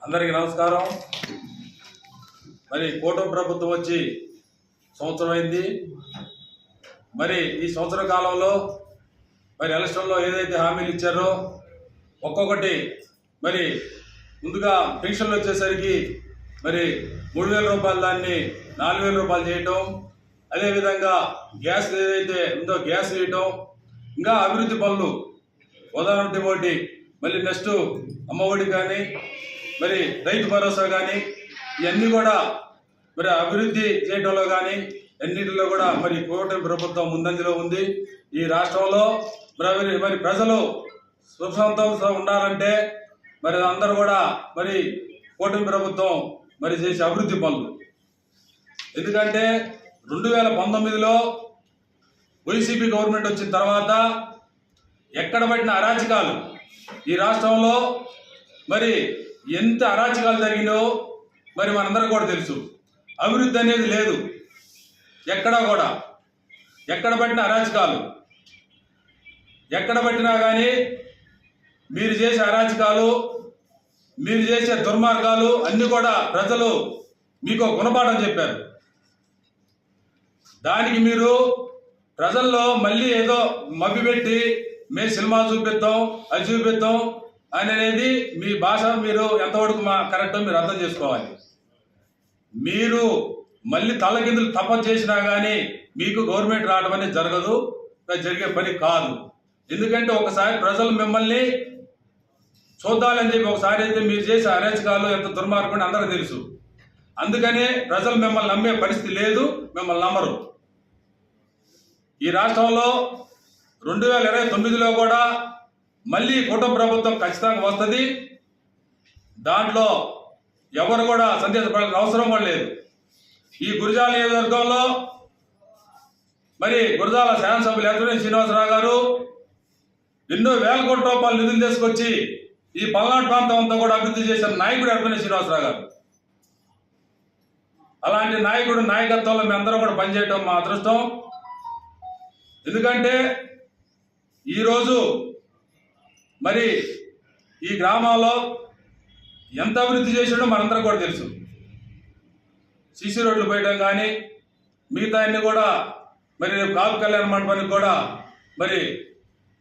అందరికీ నమస్కారం। మరి కూటమి ప్రభుత్వం వచ్చి సంవత్సరం అయింది। మరి ఈ సంవత్సర కాలంలో మరి ఎలక్షన్లో ఏదైతే హామీలు ఇచ్చారో ఒక్కొక్కటి మరి ముందుగా పెన్షన్లు వచ్చేసరికి మరి 3000 రూపాయలు దాన్ని 4000 రూపాయలు చేయటం, అదేవిధంగా గ్యాస్ ఏదైతే ఉందో గ్యాస్ వేయటం, ఇంకా అభివృద్ధి పనులు ఉదాహరణకి ఒకటి మళ్ళీ నెక్స్ట్ అమ్మఒడి కానీ మరి రైతు భరోసా కానీ ఇవన్నీ కూడా మరి అభివృద్ధి చేయడంలో కానీ అన్నింటిలో కూడా మరి కూటమి ప్రభుత్వం ముందంజలో ఉంది। ఈ రాష్ట్రంలో మరి ప్రజలు సుఖశాంతంతో ఉండాలంటే మరి అందరూ కూడా మరి కూటమి ప్రభుత్వం మరి చేసే అభివృద్ధి పనులు, ఎందుకంటే 2019లో వైసీపీ గవర్నమెంట్ వచ్చిన తర్వాత ఎక్కడ పట్టిన అరాచకాలు ఈ రాష్ట్రంలో మరి ఎంత అరాచకాలు జరిగినో మరి మనందరూ కూడా తెలుసు। అభివృద్ధి అనేది లేదు ఎక్కడా కూడా, ఎక్కడ పట్టిన అరాచకాలు, ఎక్కడ పట్టినా కానీ మీరు చేసే అరాచకాలు, మీరు చేసే దుర్మార్గాలు అన్నీ కూడా ప్రజలు మీకు గుణపాఠం చెప్పారు। దానికి మీరు ప్రజల్లో మళ్ళీ ఏదో మభ్యపెట్టి మేము సినిమా చూపిద్దాం అది చూపిద్దాం అనేది మీ భాష మీరు ఎంతవరకు కరెక్టో మీరు అర్థం చేసుకోవాలి। మీరు మళ్ళీ తలకిందులు తపస్సు చేసినా కానీ మీకు గవర్నమెంట్ రావడం అనేది జరగదు, జరిగే పని కాదు। ఎందుకంటే ఒకసారి ప్రజలు మిమ్మల్ని చూద్దాలని చెప్పి ఒకసారి అయితే మీరు చేసే అరాచకాలు ఎంత దుర్మార్గం అందరూ తెలుసు। అందుకనే ప్రజలు మిమ్మల్ని నమ్మే పరిస్థితి లేదు, మిమ్మల్ని నమ్మరు। ఈ రాష్ట్రంలో 2029లో కూడా మళ్ళీ కూటమి ప్రభుత్వం ఖచ్చితంగా వస్తుంది। దాంట్లో ఎవరు కూడా సందేహపడాల్సిన అవసరం కూడా లేదు। ఈ గురజాల నియోజకవర్గంలో మరి గురజాల శాసనసభ్యులు ఎర్రమనేని శ్రీనివాసరావు గారు ఎన్నో వేల కోట్ల రూపాయలు నిధులు తీసుకొచ్చి ఈ పల్నాడు ప్రాంతం అంతా కూడా అభివృద్ధి చేసిన నాయకుడు ఎర్రమనేని శ్రీనివాసరావు గారు। అలాంటి నాయకుడు నాయకత్వంలో మేము అందరం కూడా పనిచేయటం మా అదృష్టం। ఎందుకంటే ఈరోజు మరి ఈ గ్రామాల్లో ఎంత అభివృద్ధి చేసాడో మనందరం కూడా తెలుసు। సీసీ రోడ్లు పోయడం కానీ మిగతా అన్ని కూడా మరి కాపు కళ్యాణ మండపానికి కూడా మరి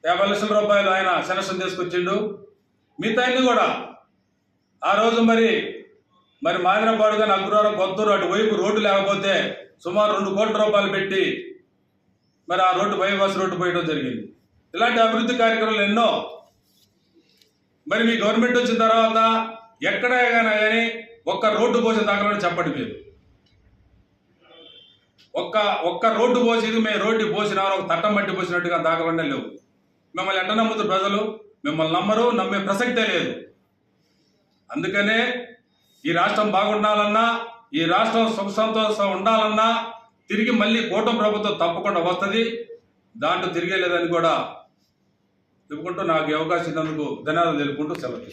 50 లక్షల రూపాయలు ఆయన సెలక్షన్ తీసుకొచ్చిండు। మిగతా అన్ని కూడా ఆ రోజు మరి మాదినపాడు కానీ అగ్రవరం కొత్తూరు అటువైపు రోడ్డు లేకపోతే సుమారు 2 కోట్ల రూపాయలు పెట్టి మరి ఆ రోడ్డు బైపాస్ రోడ్డు పోయడం జరిగింది। ఇలాంటి అభివృద్ధి కార్యక్రమాలు ఎన్నో మరి మీ గవర్నమెంట్ వచ్చిన తర్వాత ఎక్కడైనా కానీ ఒక్క రోడ్డు పోసిన దాకా చెప్పండి మీరు, ఒక్క రోడ్డు పోసేది మేము రోడ్డు పోసినా ఒక తట్టం బట్టి పోసినట్టుగా దాఖలనే లేవు। మిమ్మల్ని ఎట్ట నమ్ముతారు ప్రజలు? మిమ్మల్ని నమ్మరు, నమ్మే ప్రసక్తే లేదు। అందుకనే ఈ రాష్ట్రం బాగుండాలన్నా, ఈ రాష్ట్రం సుఖ సంతోషం ఉండాలన్నా తిరిగి మళ్ళీ కూటమి ప్రభుత్వం తప్పకుండా వస్తుంది, దాంట్లో తిరిగే లేదని కూడా చెప్పుకుంటూ నాకు అవకాశం ఇచ్చినందుకు ధన్యవాదాలు తెలుపుకుంటూ సెలవు.